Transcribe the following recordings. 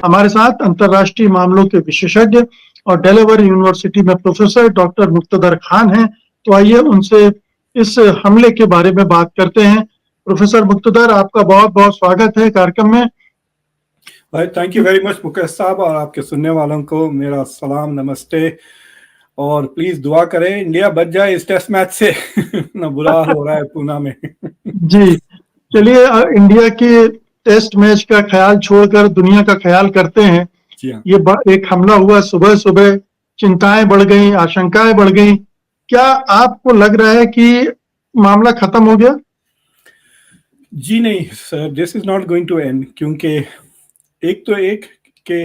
हमारे साथ अंतर्राष्ट्रीय मामलों के विशेषज्ञ और डेलावेयर यूनिवर्सिटी में प्रोफेसर डॉक्टर मुक्तदर खान हैं। तो आइए उनसे इस हमले के बारे में बात करते हैं। प्रोफेसर मुक्तदर, आपका बहुत बहुत स्वागत है कार्यक्रम में। भाई thank you very much Mukesh साहब, और आपके सुनने वालों को मेरा सलाम, नमस्ते। और प्लीज दुआ करें इंडिया बच जाए इस टेस्ट मैच से ना बुरा हो रहा है पूना में जी, चलिए इंडिया के टेस्ट मैच का ख्याल छोड़कर दुनिया का ख्याल करते हैं। जी हाँ। ये एक हमला हुआ सुबह सुबह, चिंताएं बढ़ गई, आशंकाएं बढ़ गई। क्या आपको लग रहा है कि मामला खत्म हो गया? जी नहीं sir, this is not going to end, क्योंकि एक के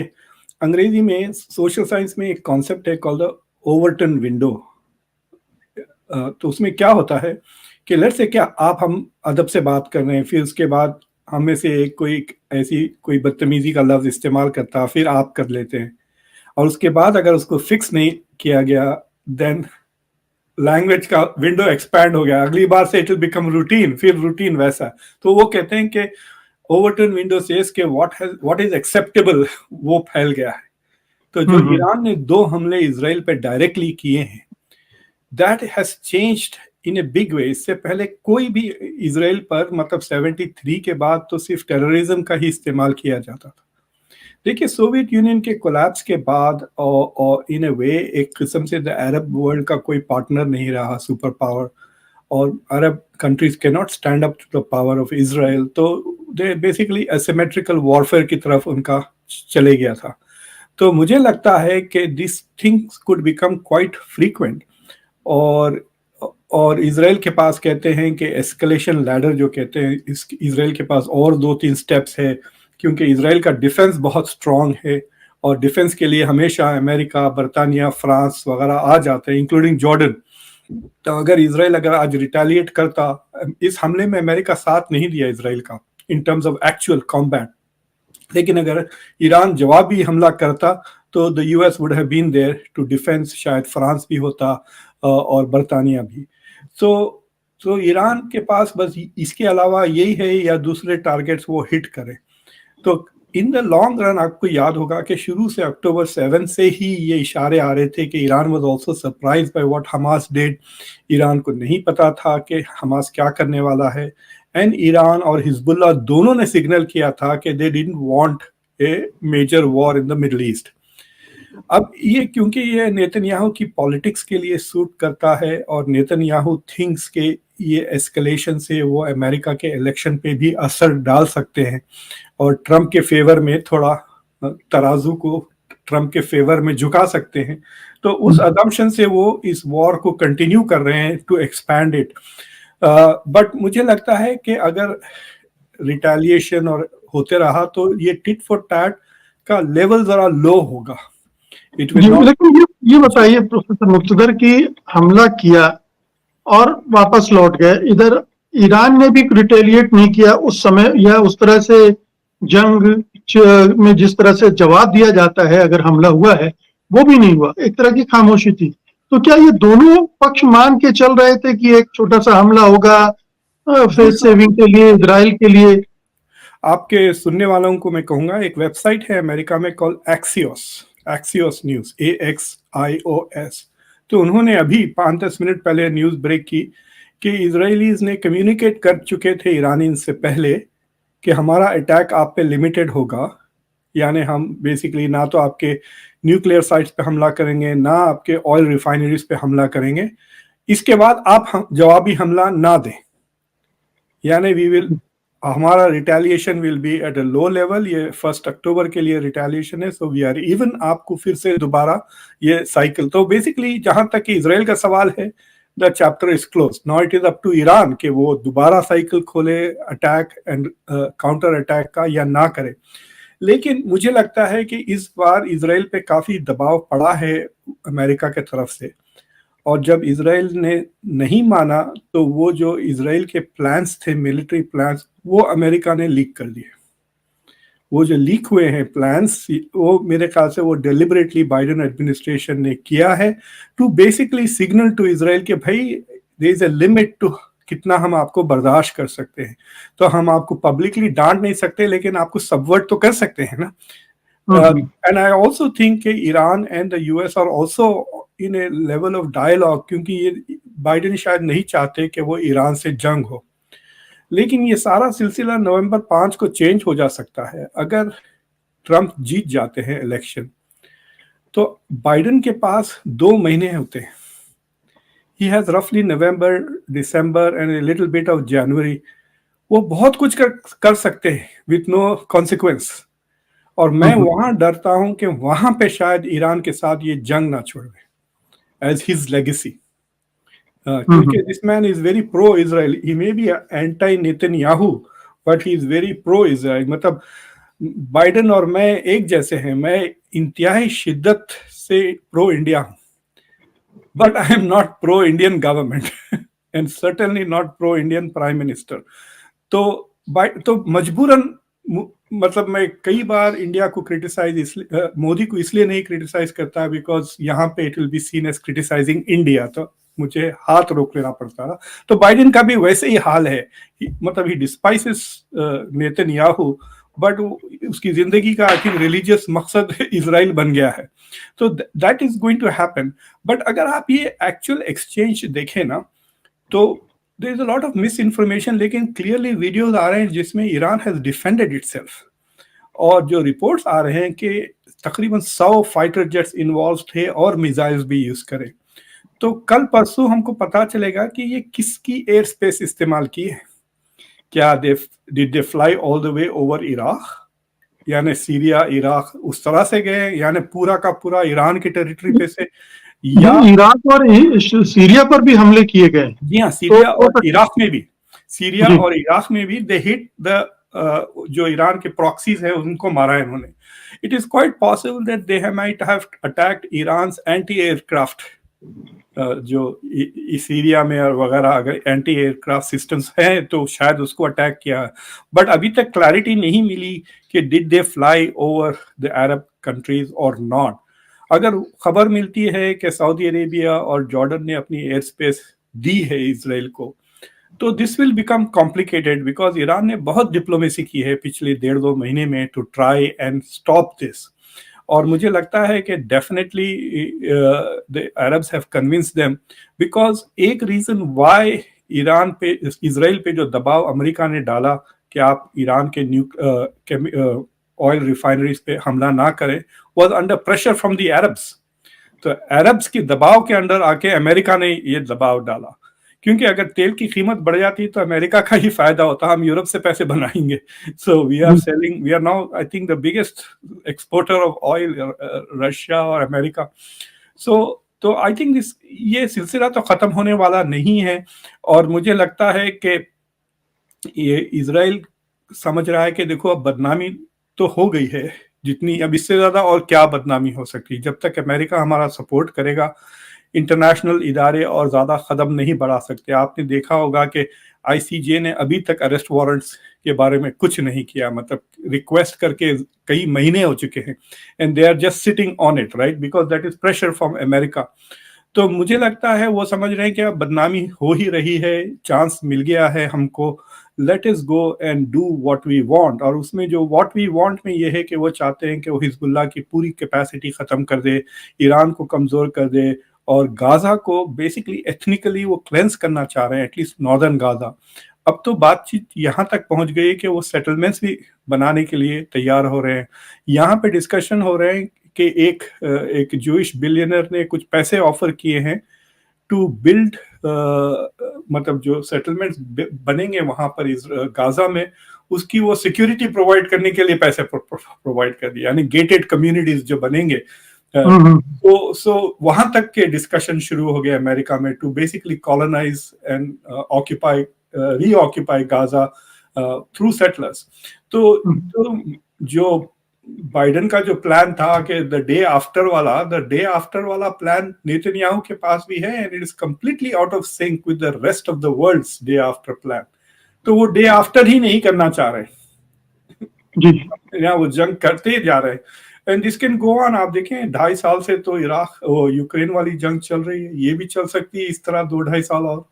अंग्रेजी में सोशल साइंस में एक कॉन्सेप्ट है कॉल्ड द ओवरटन विंडो। तो उसमें क्या होता है कि लेट्स से क्या आप हम अदब से बात कर रहे हैं, फिर उसके बाद हम में से एक कोई ऐसी कोई बदतमीजी का लफ्ज इस्तेमाल करता, फिर आप कर लेते हैं, और उसके बाद अगर उसको फिक्स नहीं किया गया देन लैंग्वेज का विंडो एक्सपैंड हो गया, अगली बार से इट विल बिकम रूटीन, फिर रूटीन वैसा। तो वो कहते हैं कि ओवरटर्न विंडो सेज के व्हाट इज एक्सेप्टेबल वो फैल गया है। तो जो ईरान ने 2 हमले इजराइल पे डायरेक्टली किए हैं, that has changed in a big way. इससे पहले कोई भी इजराइल पर मतलब 73 के बाद तो सिर्फ टेररिज्म का ही इस्तेमाल किया जाता था। देखिए, सोवियत यूनियन के कोलैप्स के बाद और इन ए वे एक किस्म से द अरब वर्ल्ड का कोई पार्टनर नहीं रहा सुपर पावर, और Arab countries can not stand up to the power of Israel. तो दे बेसिकली एसिमेट्रिकल वॉरफेयर की तरफ उनका चले गया था। तो मुझे लगता है कि this things could become quite frequent, और इजराइल के पास कहते हैं कि एस्केलेशन लैडर जो कहते हैं, इजराइल के पास और 2-3 स्टेप्स है, क्योंकि इजराइल का डिफेंस बहुत स्ट्रांग है, और डिफेंस के लिए हमेशा अमेरिका, बर्तानिया, फ्रांस वगैरह आ जाते हैं, इंक्लूडिंग जॉर्डन। तो अगर इजराइल अगर आज रिटेलिएट करता, इस हमले में अमेरिका साथ नहीं दिया इजराइल का in terms of actual combat, लेकिन अगर ईरान जवाबी हमला करता तो the US would have been there to defense, शायद फ्रांस भी होता और बर्तानिया भी। तो ईरान के पास बस इसके अलावा यही है, या दूसरे टारगेट्स वो हिट करें। तो इन द लॉन्ग रन आपको याद होगा कि शुरू से अक्टूबर 7 से ही ये इशारे आ रहे थे कि Iran was also surprise by what Hamas did. Iran को नहीं पता था कि हमास क्या करने वाला है, एंड ईरान और हिजबुल्लाह दोनों ने सिग्नल किया था कि they didn't want a major war in the middle east. अब ये क्योंकि ये नेतन्याहू की पॉलिटिक्स के लिए सूट करता है, और नेतन्याहू थिंक्स के ये एस्केलेशन से वो अमेरिका के इलेक्शन पे भी असर डाल सकते हैं, और ट्रम्प के फेवर में थोड़ा तराजू को ट्रम्प के फेवर में झुका सकते हैं। तो उस अदम्पशन से वो इस वॉर को कंटिन्यू कर रहे हैं टू एक्सपैंड इट। बट मुझे लगता है कि अगर रिटेलिएशन और होते रहा तो ये टिट फॉर टैट का लेवल जरा लो होगा। लेकिन ये बताइए प्रोफेसर मुक्तदर की हमला किया और वापस लौट गए, इधर ईरान ने भी रिटेलिएट नहीं किया उस समय, या उस तरह से जंग में जिस तरह से जवाब दिया जाता है अगर हमला हुआ है वो भी नहीं हुआ, एक तरह की खामोशी थी। तो क्या ये दोनों पक्ष मान के चल रहे थे कि एक छोटा सा हमला होगा फेस सेविंग के लिए, इजराइल के लिए? आपके सुनने वालों को मैं कहूंगा, एक वेबसाइट है अमेरिका में कॉल एक्सियोस न्यूज, AXIOS। तो उन्होंने अभी 5-10 मिनट पहले न्यूज ब्रेक की कि इजरायलीज ने कम्युनिकेट कर चुके थे ईरानी से पहले कि हमारा अटैक आप पे लिमिटेड होगा, यानी हम बेसिकली ना तो आपके न्यूक्लियर साइट्स पे हमला करेंगे, ना आपके ऑयल रिफाइनरीज पे हमला करेंगे, इसके बाद आप जवाबी हमला ना दें, यानी हमारा retaliation will be at a low level. ये 1 अक्टूबर के लिए रिटेलिएशन है, सो वी आर इवन आपको फिर से दोबारा ये साइकिल। तो बेसिकली जहां तक कि इजराइल का सवाल है, the chapter is close, now it is up to Iran कि वो दोबारा साइकिल खोले अटैक एंड काउंटर अटैक का या ना करे। लेकिन मुझे लगता है कि इस बार इजराइल पे काफी दबाव पड़ा है अमेरिका के तरफ से, और जब इजराइल ने नहीं माना तो वो जो इजराइल के प्लान्स थे, मिलिट्री प्लान्स, वो अमेरिका ने लीक कर दिए। वो जो लीक हुए हैं प्लान्स, वो मेरे ख्याल से वो डेलिबरेटली बाइडेन एडमिनिस्ट्रेशन ने किया है to basically signal to Israel के भाई there is a limit to कितना हम आपको बर्दाश्त कर सकते हैं। तो हम आपको पब्लिकली डांट नहीं सकते, लेकिन आपको सबवर्ट तो कर सकते हैं ना। And I also think that Iran and the US are also in a level of dialogue, क्योंकि ये बाइडेन शायद नहीं चाहते कि वो ईरान से जंग हो, लेकिन ये सारा सिलसिला नवंबर 5 को चेंज हो जा सकता है अगर ट्रंप जीत जाते हैं इलेक्शन। तो बाइडेन के पास 2 महीने होते हैं। ही हैज रफली November, December and a little bit of January. वो बहुत कुछ कर सकते हैं विथ नो कॉन्सिक्वेंस। और मैं वहां डरता हूं कि वहां पे शायद ईरान के साथ ये जंग ना छोड़े एज हिज लेगेसी, क्योंकि this man is very pro Israel. He may be anti Netanyahu but he is very pro Israel. मतलब बाइडेन और मैं एक जैसे हैं। मैं इंतहाई शिद्दत से प्रो इंडिया हूं, but I am not pro Indian government and certainly not pro Indian prime minister. तो मजबूरन, मतलब मैं कई बार इंडिया को मोदी को इसलिए नहीं क्रिटिसाइज करता बिकॉज यहाँ पे it will be seen as criticising India, तो मुझे हाथ रोक लेना पड़ता था। तो बाइडेन का भी वैसे ही हाल है। मतलब ही डिस्पाइसेस नेतन्याहू, बट उसकी जिंदगी का आई थिंक रिलीजियस मकसद इजराइल बन गया है। तो that is going to happen. But अगर आप ये एक्चुअल एक्सचेंज देखें ना, तो there is a lot of misinformation, लेकिन क्लियरली वीडियोस आ रहे हैं जिसमें ईरान हैज डिफेंडेड इटसेल्फ। और जो रिपोर्ट्स आ रहे हैं कि तकरीबन 100 फाइटर जेट्स इन्वॉल्व थे और मिसाइल्स भी यूज करें। तो कल परसों हमको पता चलेगा कि ये किसकी एयर स्पेस इस्तेमाल की है। क्या did they fly all the way over Iraq, यानी सीरिया इराक उस तरह से गए, यानी पूरा का पूरा ईरान की टेरिटरी पे से, या इराक और सीरिया पर भी हमले किए गए। जी हाँ, सीरिया और इराक में भी, सीरिया और इराक में भी दे हिट द जो ईरान के प्रॉक्सीज है उनको मारा है इन्होंने। It is quite possible that they might have attacked Iran's anti aircraft, जो सीरिया में और वगैरह अगर एंटी एयरक्राफ्ट सिस्टम्स हैं तो शायद उसको अटैक किया। बट अभी तक क्लैरिटी नहीं मिली कि did they fly over the Arab countries और नॉट। अगर खबर मिलती है कि सऊदी अरेबिया और जॉर्डन ने अपनी एयर स्पेस दी है इजराइल को, तो this will become complicated because Iran ने बहुत डिप्लोमेसी की है पिछले 1.5-2 महीने में to try and stop this. और मुझे लगता है कि definitely the Arabs have convinced them, because एक रीजन व्हाई ईरान पे, इजराइल पे जो दबाव अमेरिका ने डाला कि आप ईरान के ऑयल रिफाइनरीज पे हमला ना करें, was under pressure from the Arabs। तो अरब्स के दबाव के अंडर आके अमेरिका ने ये दबाव डाला, क्योंकि अगर तेल की कीमत बढ़ जाती तो अमेरिका का ही फायदा होता, हम यूरोप से पैसे बनाएंगे। So we are now I think the biggest exporter of oil, Russia और अमेरिका। तो आई थिंक ये सिलसिला तो खत्म होने वाला नहीं है। और मुझे लगता है कि ये इजराइल समझ रहा है कि देखो अब बदनामी तो हो गई है जितनी, अब इससे ज्यादा और क्या बदनामी हो सकती है। जब तक अमेरिका हमारा सपोर्ट करेगा, इंटरनेशनल इदारे और ज्यादा कदम नहीं बढ़ा सकते। आपने देखा होगा कि आईसीजे ने अभी तक अरेस्ट वारंट्स के बारे में कुछ नहीं किया, मतलब रिक्वेस्ट करके कई महीने हो चुके हैं and they are just sitting on it, right, because that is pressure from America. तो मुझे लगता है वो समझ रहे हैं कि अब बदनामी हो ही रही है, चांस मिल गया है हमको, let us go and do what we want. और उसमें जो व्हाट वी वांट में ये है कि वो चाहते हैं कि वो हिजबुल्लाह की पूरी कैपेसिटी खत्म कर दे, ईरान को कमजोर कर दे, और गाजा को बेसिकली एथनिकली वो क्लेंस करना चाह रहे हैं, एटलीस्ट नॉर्दर्न गाजा। अब तो बातचीत यहाँ तक पहुंच गई कि वो सेटलमेंट्स भी बनाने के लिए तैयार हो रहे हैं। यहाँ पे डिस्कशन हो रहे हैं कि एक जूइश बिलियनर ने कुछ पैसे ऑफर किए हैं टू बिल्ड, मतलब जो सेटलमेंट्स बनेंगे वहां पर गाजा में, उसकी वो सिक्योरिटी प्रोवाइड करने के लिए पैसे प्रोवाइड कर दिए, यानी गेटेड कम्युनिटीज जो बनेंगे। सो वहां तक के डिस्कशन शुरू हो गए अमेरिका में to basically colonise and occupy, reoccupy Gaza through settlers. तो जो बाइडेन का जो प्लान था कि द डे आफ्टर वाला प्लान नेतन्याहू के पास भी है, and it is completely out of sync with the rest of the world's day after plan. तो वो डे आफ्टर ही नहीं करना चाह रहे जी, या वो जंग करते जा रहे हैं। And this can go on. आप देखें 2.5 साल से तो यूक्रेन वाली जंग चल रही है, ये भी चल सकती है इस तरह 2-2.5 साल और।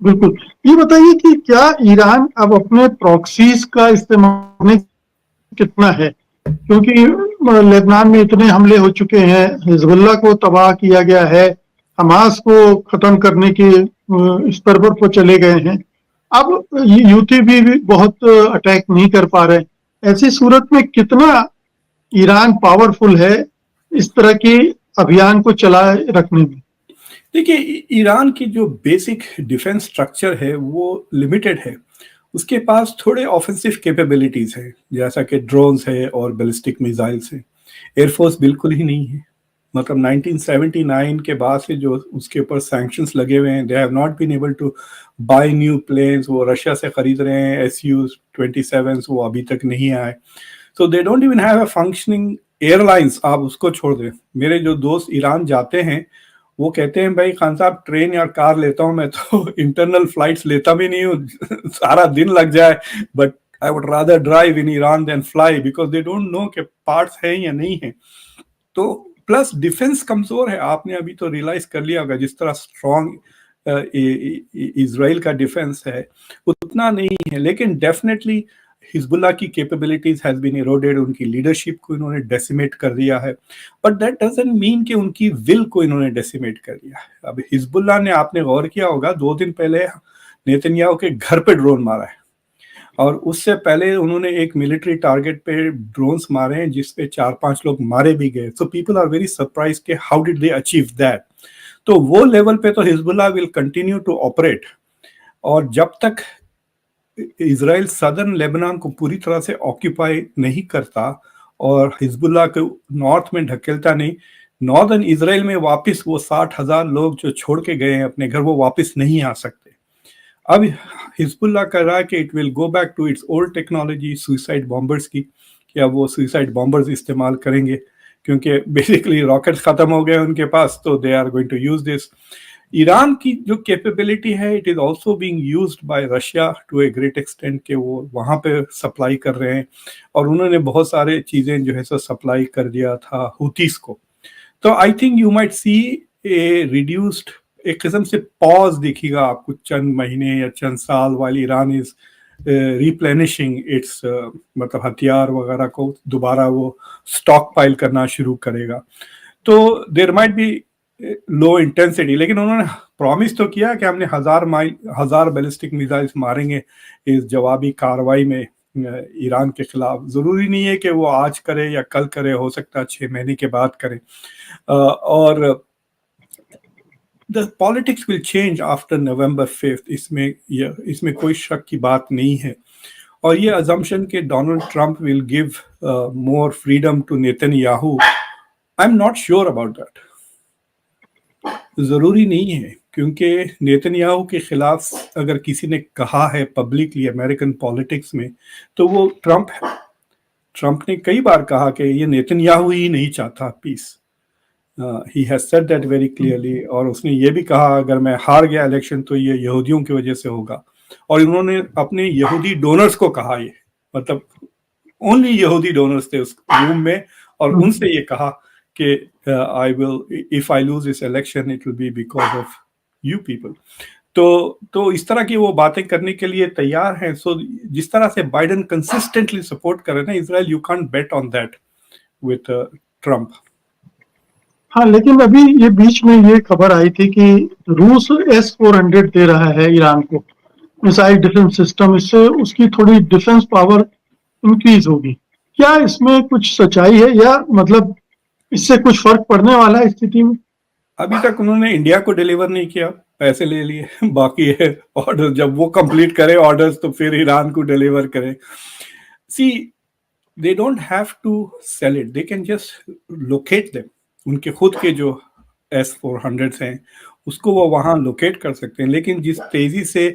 बिल्कुल। ये बताइए कि क्या ईरान अब अपने प्रॉक्सीज का इस्तेमाल कितना है? क्योंकि लेबनान में इतने हमले हो चुके हैं, हिजबुल्लाह को तबाह किया गया है, हमास को खत्म करने के स्तर पर वो चले गए हैं। अब यूथी भी बहुत अटैक नहीं कर पा रहे। ऐसी सूरत में कितना ईरान पावरफुल है इस तरह के अभियान को चलाए रखने में? देखिए, ईरान की जो बेसिक डिफेंस स्ट्रक्चर है वो लिमिटेड है। उसके पास थोड़े ऑफेंसिव कैपेबिलिटीज है, जैसा कि ड्रोन्स है और बैलिस्टिक मिसाइल्स है। एयरफोर्स बिल्कुल ही नहीं है। मतलब 1979 के बाद से जो उसके ऊपर सैंक्शंस लगे हुए हैं, they have not been able to buy new planes. वो रशिया से खरीद रहे हैं SU-27, वो अभी तक नहीं आए। So they don't even have a functioning airlines. आप उसको छोड़ दें, मेरे जो दोस्त ईरान जाते हैं वो कहते हैं भाई खान साहब ट्रेन या कार लेता हूं मैं तो इंटरनल फ्लाइट्स लेता भी नहीं हूँ सारा दिन लग जाए, but I would rather drive in Iran than fly, because they don't know कि पार्ट्स हैं या नहीं है। तो प्लस डिफेंस कमजोर है। आपने अभी तो रियलाइज कर लिया होगा, जिस तरह स्ट्रॉन्ग इजराइल का डिफेंस है उतना नहीं है। लेकिन डेफिनेटली हिजबुल्लाह की कैपेबिलिटीज हैज बीन इरोडेड। उनकी लीडरशिप को इन्होंने डेसिमेट कर दिया है, बट दैट डजंट मीन कि उनकी विल को इन्होंने डेसिमेट कर दिया है। अब हिजबुल्लाह ने, आपने गौर किया होगा, 2 दिन पहले नेतन्याहू के घर पे ड्रोन मारा है, और उससे पहले उन्होंने एक मिलिट्री टारगेट पे ड्रोन्स मारे हैं जिसपे 4-5 लोग मारे भी गए। So people are very surprise के how did they achieve that. तो वो लेवल पे तो Hezbollah will continue to operate, और जब तक इजराइल सदर्न लेबनान को पूरी तरह से ऑक्यूपाई नहीं करता और हिजबुल्लाह को नॉर्थ में ढकेलता नहीं, नॉर्दर्न इजराइल में वापस वो 60,000 लोग जो छोड़ के गए हैं अपने घर, वो वापस नहीं आ सकते। अब हिजबुल्लाह कर रहा है कि it will go back to its old technology, suicide bombers की, कि अब वो सुइसाइड बॉम्बर्स इस्तेमाल करेंगे, क्योंकि बेसिकली रॉकेट्स खत्म हो गए उनके पास, तो they are going to use this. Iran की जो कैपेबिलिटी है, it is also being used by Russia to a great extent, के वो वहाँ पे सप्लाई कर रहे हैं, और उन्होंने बहुत सारे चीज़ें जो है सो सप्लाई कर दिया था हुतीस को। तो I think you might see A reduced, एक किस्म से पॉज दिखेगा आपको चंद महीने या चंद साल, while Iran is replenishing it's मतलब हथियार वगैरह को दोबारा वो स्टॉक पाइल करना शुरू करेगा। तो there might be low intensity, लेकिन उन्होंने प्रॉमिस तो किया कि हमने 1000 बैलिस्टिक मिसाइल्स मारेंगे इस जवाबी कार्रवाई में ईरान के खिलाफ। जरूरी नहीं है कि वो आज करे या कल करे, हो सकता है 6 महीने के बाद करे। और the politics will change after November 5th, इसमें कोई शक की बात नहीं है। और ये अजम्पशन कि Donald Trump will give more freedom to Netanyahu, I am not sure about that. जरूरी नहीं है, क्योंकि नेतन्याहू के खिलाफ अगर किसी ने कहा है पब्लिकली अमेरिकन पॉलिटिक्स में, तो वो ट्रंप है। ट्रंप ने कई बार कहा कि ये नेतन्याहू ही नहीं चाहता peace. He has said that very clearly. और उसने ये भी कहा अगर मैं हार गया इलेक्शन तो ये यहूदियों की वजह से होगा। और उन्होंने अपने यहूदी डोनर्स को कहा, ये मतलब ओनली यहूदी डोनर्स थे उस रूम में, और उनसे ये कहा कि I will, if I lose this election it will B because of you people. तो इस तरह की वो बातें करने के लिए तैयार हैं। सो जिस तरह से बाइडेन कंसिस्टेंटली सपोर्ट कर रहे हैं ना Israel, you can't bet on that with Trump. हाँ, लेकिन अभी ये बीच में ये खबर आई थी कि रूस S-400 दे रहा है ईरान को, मिसाइल डिफेंस सिस्टम। इससे उसकी थोड़ी डिफेंस पावर इंक्रीज होगी। क्या इसमें कुछ सच्चाई है, या मतलब इससे कुछ फर्क पड़ने वाला है स्थिति में? अभी तक उन्होंने इंडिया को डिलीवर नहीं किया, पैसे ले लिए, बाकी है ऑर्डर, जब वो कंप्लीट करे ऑर्डर्स तो फिर ईरान को डिलीवर करें। See, they don't have to sell it, they can just locate them. उनके खुद के जो S-400 हैं उसको वो वहां लोकेट कर सकते हैं। लेकिन जिस तेजी से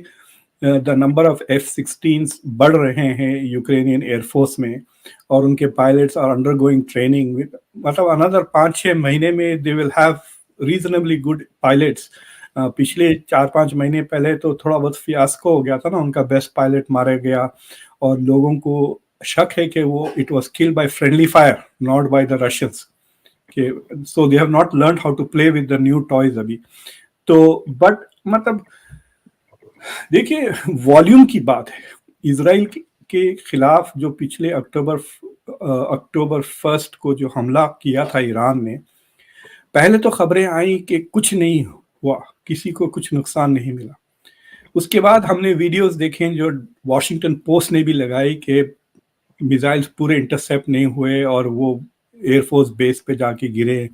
द नंबर ऑफ F-16 बढ़ रहे हैं यूक्रेनियन एयरफोर्स में, और उनके पायलट्स आर अंडरगोइंग ट्रेनिंग, मतलब अनदर 5-6 महीने में they will have reasonably good pilots. पिछले 4-5 महीने पहले तो थोड़ा बहुत फियास्को हो गया था ना, उनका बेस्ट पायलट मारा गया, और लोगों को शक है कि वो it was killed by friendly fire, not by the Russians. So they have not learn how to play with the new toys अभी तो। बट मतलब देखिए, वॉल्यूम की बात है। इजराइल के खिलाफ जो पिछले अक्टूबर 1 को जो हमला किया था ईरान ने, पहले तो खबरें आई कि कुछ नहीं हुआ, किसी को कुछ नुकसान नहीं मिला। उसके बाद हमने वीडियोस देखे जो वॉशिंगटन पोस्ट ने भी लगाई कि मिसाइल्स पूरे इंटरसेप्ट नहीं हुए और वो एयरफोर्स बेस पे जाके गिरे।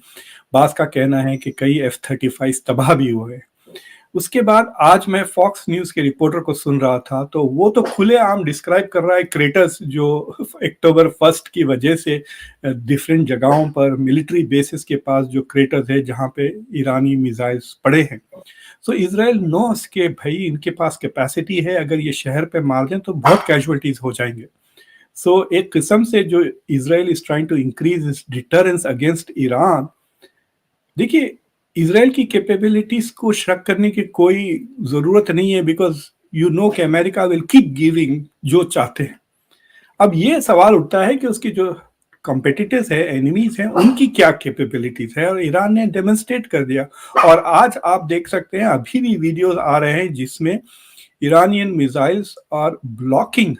बास का कहना है कि कई F-35 तबाह भी हुए। उसके बाद आज मैं फॉक्स न्यूज के रिपोर्टर को सुन रहा था, तो वो तो खुलेआम डिस्क्राइब कर रहा है क्रेटर्स जो अक्टूबर 1 की वजह से डिफरेंट जगहों पर मिलिट्री बेसिस के पास जो क्रेटर्स है जहां पे ईरानी मिसाइल्स पड़े हैं। सो इजराइल नोस के भाई इनके पास कैपेसिटी है, अगर ये शहर पे मार दें तो बहुत कैजुअलिटीज हो जाएंगे। सो एक किस्म से जो Israel is trying to increase its deterrence against Iran. देखिए, इजराइल की कैपेबिलिटीज को शक करने की कोई जरूरत नहीं है, बिकॉज यू नो कि अमेरिका विल कीप गिविंग जो चाहते हैं। अब ये सवाल उठता है कि उसकी जो कॉम्पिटिटर्स है, एनिमीज हैं, उनकी क्या कैपेबिलिटीज है, और ईरान ने डेमोन्स्ट्रेट कर दिया। और आज आप देख सकते हैं अभी भी वीडियोस आ रहे हैं जिसमें ईरानियन मिसाइल्स और ब्लॉकिंग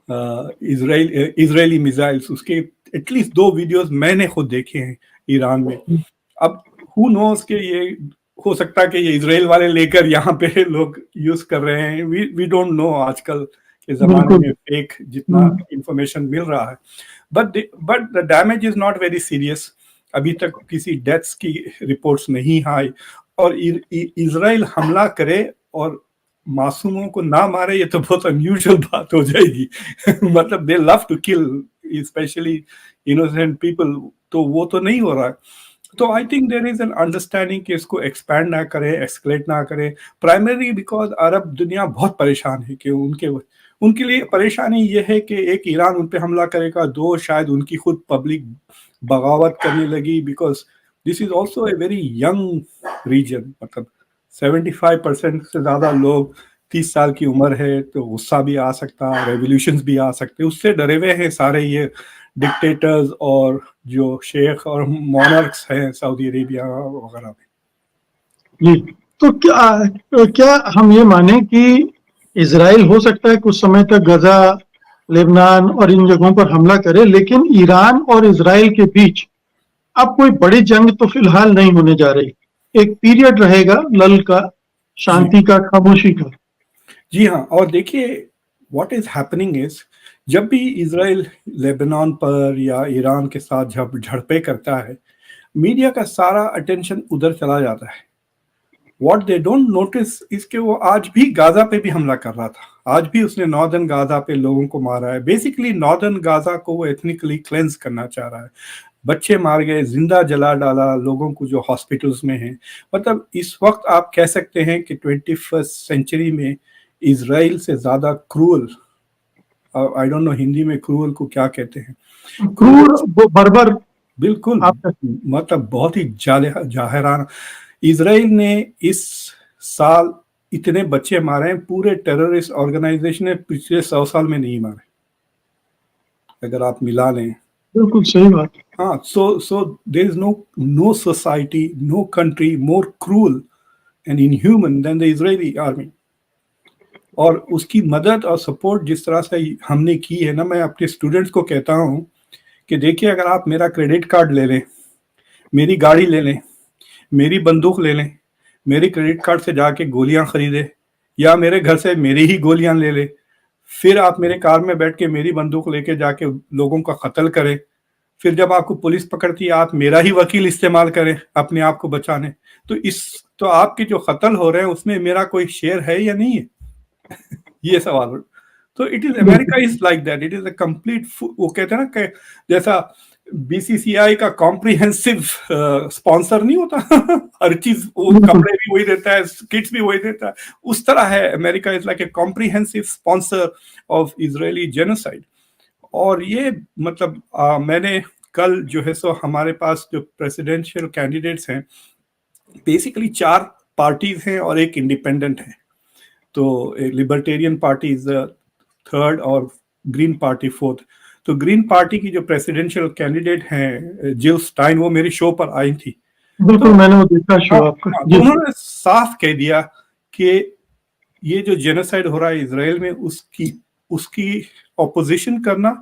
इजरायली मिसाइल्स। उसके एटलीस्ट 2 वीडियोस मैंने खुद देखे हैं ईरान में। अब हु नोस कि ये हो सकता है कि ये इजराइल वाले लेकर यहाँ पे लोग यूज कर रहे हैं। वी डोंट नो आजकल के जमाने में फेक जितना इंफॉर्मेशन मिल रहा है। But the damage is not very serious. अभी तक किसी डेथ्स की रिपोर्ट्स नहीं आई। और इजराइल हमला करे और मासूमों को ना मारे, ये तो बहुत अनयूजुअल बात हो जाएगी। मतलब they love to kill specially innocent people, तो वो तो नहीं हो रहा है। तो I think there is an understanding कि इसको एक्सपैंड ना करे, एक्सक्लेट ना करे, प्राइमरी बिकॉज अरब दुनिया बहुत परेशान है कि उनके लिए परेशानी ये है कि एक ईरान उन पे हमला करेगा, 2 शायद उनकी खुद पब्लिक बगावत करने लगी, because this is also a very young region. मतलब 75% से ज्यादा लोग 30 साल की उम्र है, तो गुस्सा भी आ सकता है, रेवोल्यूशंस भी आ सकते हैं। उससे डरे हुए हैं सारे ये डिक्टेटर्स और जो शेख और मोनार्क्स हैं सऊदी अरेबिया वगैरह में। जी, तो क्या हम ये माने कि इजराइल हो सकता है कुछ समय तक गजा, लेबनान और इन जगहों पर हमला करे, लेकिन ईरान और इजराइल के बीच अब कोई बड़ी जंग तो फिलहाल नहीं होने जा रही। एक पीरियड रहेगा लल का, शांति का, खामोशी का। जी हाँ, और देखिए व्हाट इज हैपनिंग इज, जब भी इजराइल लेबनान पर या ईरान के साथ जब झड़पें करता है, मीडिया का सारा अटेंशन उधर चला जाता है। What they don't notice is कि वो आज भी गाजा पे भी हमला कर रहा था। आज भी उसने नॉर्दर्न गाजा पे लोगों को मारा है। बेसिकली नॉर्दर्न गाजा को वो एथनिकली क्लेंस करना चाह रहा है। बच्चे मार गए, जिंदा जला डाला लोगों को जो हॉस्पिटल्स में हैं। मतलब इस वक्त आप कह सकते हैं कि 21st सेंचुरी में इजराइल से ज्यादा cruel, I don't no Hindi में क्रूअल को क्या कहते हैं, क्रूर, बर्बर, बिल्कुल, मतलब बहुत ही जाहिराना। इजराइल ने इस साल इतने बच्चे मारे हैं, पूरे टेररिस्ट ऑर्गेनाइजेशन ने पिछले 100 साल में नहीं मारे, अगर आप मिला लें। बिल्कुल सही बात। हाँ, so there is no society, no country more cruel and inhuman than the Israeli army. और उसकी मदद और सपोर्ट जिस तरह से हमने की है ना, मैं अपने स्टूडेंट्स को कहता हूँ कि देखिए, अगर आप मेरा क्रेडिट कार्ड ले लें, मेरी गाड़ी ले लें, मेरी बंदूक ले लें, मेरे क्रेडिट कार्ड से जाके गोलियां खरीदे, या मेरे घर से मेरी ही गोलियां ले ले, फिर आप मेरे कार में बैठ के मेरी बंदूक लेके जाके लोगों का कत्ल करें, फिर जब आपको पुलिस पकड़ती है आप मेरा ही वकील इस्तेमाल करें अपने आप को बचाने, तो आपके जो कत्ल हो रहे हैं उसमें मेरा कोई शेयर है या नहीं है? ये सवाल। तो it is, America is like that, it is a complete, वो कहते हैं ना कि जैसा बीसीसीआई का कॉम्प्रिहेंसिव स्पॉन्सर नहीं होता हर चीज, वो कपड़े भी वही देता है, किट्स भी वही देता है, उस तरह है America is like a comprehensive sponsor of Israeli genocide. और ये मतलब मैंने कल जो है सो हमारे पास जो प्रेसिडेंशियल कैंडिडेट्स हैं, बेसिकली 4 पार्टीज हैं और एक इंडिपेंडेंट है। तो libertarian party is the 3rd और ग्रीन पार्टी 4th। तो ग्रीन पार्टी की जो प्रेसिडेंशियल कैंडिडेट हैं जिल स्टाइन, वो मेरी शो पर आई थी। बिल्कुल, मैंने वो देखा शो आपका। उन्होंने साफ कह दिया कि ये जो जेनोसाइड हो रहा है इजराइल में, उसकी उसकी ऑपोजिशन करना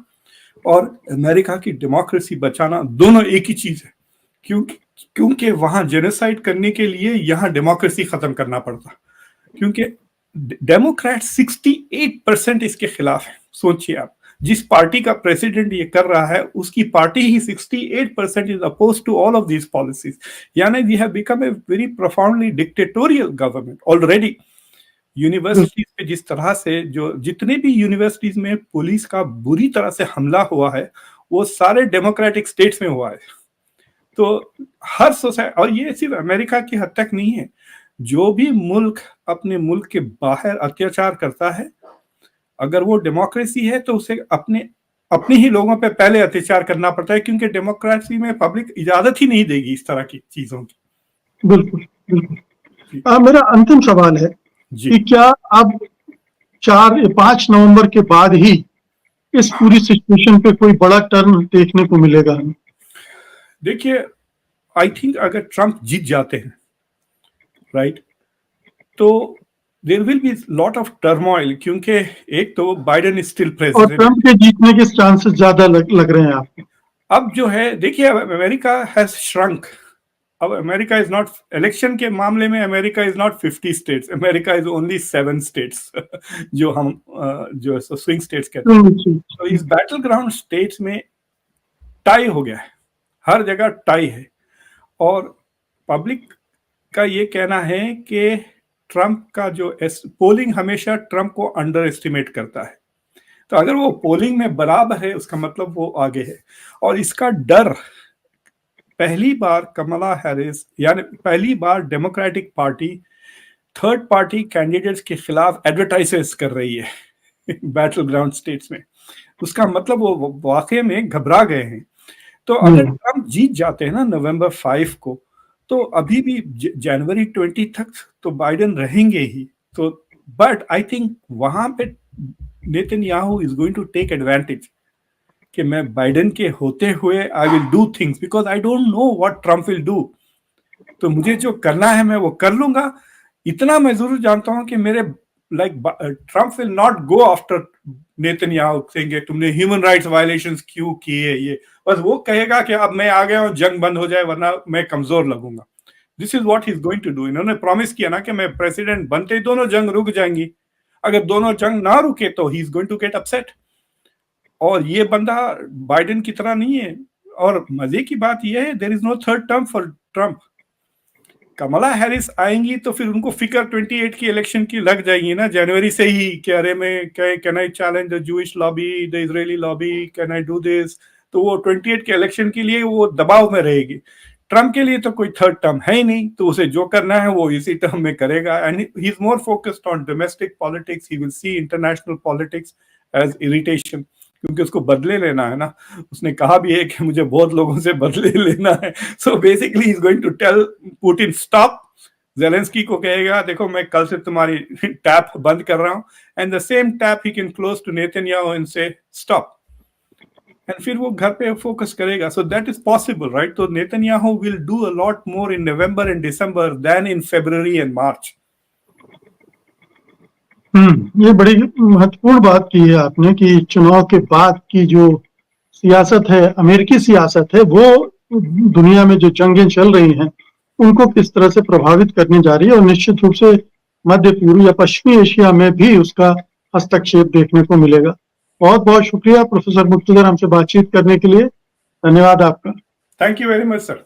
और अमेरिका की डेमोक्रेसी बचाना दोनों एक ही चीज है, क्योंकि वहां जेनोसाइड करने के लिए यहाँ डेमोक्रेसी खत्म करना पड़ता, क्योंकि डेमोक्रेट 68% इसके खिलाफ है। सोचिए आप, जिस पार्टी का प्रेसिडेंट ये कर रहा है उसकी पार्टी ही 68% is oppose to all of these policies, यानी we have become a very profoundly dictatorial government already. Universities पे जिस तरह से जो जितने भी यूनिवर्सिटीज में पुलिस का बुरी तरह से हमला हुआ है वो सारे डेमोक्रेटिक स्टेट्स में हुआ है। तो हर सोसाइटी, और ये सिर्फ अमेरिका की हद तक नहीं है, जो भी मुल्क अपने मुल्क के बाहर अत्याचार करता है, अगर वो डेमोक्रेसी है तो उसे अपने ही लोगों पे पहले अत्याचार करना पड़ता है, क्योंकि डेमोक्रेसी में पब्लिक इजाजत ही नहीं देगी इस तरह की चीजों की। बिल्कुल बिल्कुल। मेरा अंतिम सवाल है कि क्या अब 4 या 5 नवंबर के बाद ही इस पूरी सिचुएशन पे कोई बड़ा टर्न देखने को मिलेगा? देखिए, आई थिंक अगर ट्रंप जीत जाते हैं, राइट, तो there will be lot of turmoil, क्योंकि एक तो बाइडेन इज स्टिल प्रेसिडेंट और ट्रंप के जीतने के चांसेस ज्यादा लग रहे हैं आपको? अब जो है, देखिए, अब अमेरिका हैज श्रंक। अब अमेरिका इज नॉट, इलेक्शन के मामले में America is not 50 states, America is only 7 states जो हम जो स्विंग स्टेट्स कहते हैं। तो इस बैटल ग्राउंड स्टेट्स में टाई हो गया है, हर जगह टाई है, और पब्लिक का ये कहना है कि ट्रंप का जो पोलिंग हमेशा ट्रंप को अंडर एस्टिमेट करता है, तो अगर वो पोलिंग में बराबर है उसका मतलब वो आगे है। और इसका डर पहली बार कमला हैरिस, यानी पहली बार democratic party third party candidates के खिलाफ एडवर्टाइजेस कर रही है बैटल ग्राउंड स्टेट्स में, उसका मतलब वो वाकई में घबरा गए हैं। तो अगर ट्रंप जीत जाते हैं ना नवंबर 5 को, तो अभी भी जनवरी 20 तक तो बाइडेन रहेंगे ही। तो बट आई थिंक वहां पे Netanyahu is going to take advantage कि मैं बाइडेन के होते हुए I will do things because I don't know what Trump will do. तो मुझे जो करना है मैं वो कर लूंगा। इतना मैं जरूर जानता हूं कि मेरे Trump will not go after Netanyahu saying तुमने ह्यूमन राइट्स वायलेशंस क्यों किए, ये बस वो कहेगा कि अब मैं आ गया हूं, जंग बंद हो जाए वरना मैं कमजोर लगूंगा। This is what he is going to do. इन्होंने प्रॉमिस किया ना कि मैं प्रेसिडेंट बनते ही दोनों जंग रुक जाएंगी, अगर दोनों जंग ना रुके तो he is going to get upset. और ये बंदा बाइडेन की तरह नहीं है। और मजे की बात यह है, there is no third term for Trump. Kamala Harris आएंगी तो फिर उनको फिक्र 28 की इलेक्शन की लग जाएगी ना जनवरी से ही कि अरे मैं can I challenge the Jewish lobby, the Israeli lobby, can I do this. तो वो 28 के इलेक्शन के लिए वो दबाव में रहेगी। ट्रंप के लिए तो कोई थर्ड टर्म है ही नहीं, तो उसे जो करना है वो इसी टर्म में करेगा। And he is more focused on domestic politics. He will see international politics as irritation, क्योंकि उसको बदले लेना है ना। उसने कहा भी है कि मुझे बहुत लोगों से बदले लेना है। So basically he is going to tell Putin stop. Zelensky को कहेगा देखो मैं कल से तुम्हारी टैप बंद कर रहा हूं, and the same tap he can close to Netanyahu and say stop, एंड फिर वो घर पे फोकस करेगा। So that is possible, right. तो Netanyahu will do a lot more in November and December than in February and March. ये बड़ी महत्वपूर्ण बात की है आपने कि चुनाव के बाद की जो सियासत है, अमेरिकी सियासत है, वो दुनिया में जो जंगें चल रही हैं उनको किस तरह से प्रभावित करने जा रही है, और निश्चित रूप से मध्य पूर्व या पश्चिमी एशिया में भी उसका हस्तक्षेप देखने को मिलेगा। बहुत बहुत शुक्रिया प्रोफेसर मुक्तदर हमसे बातचीत करने के लिए। धन्यवाद आपका। Thank you very much sir.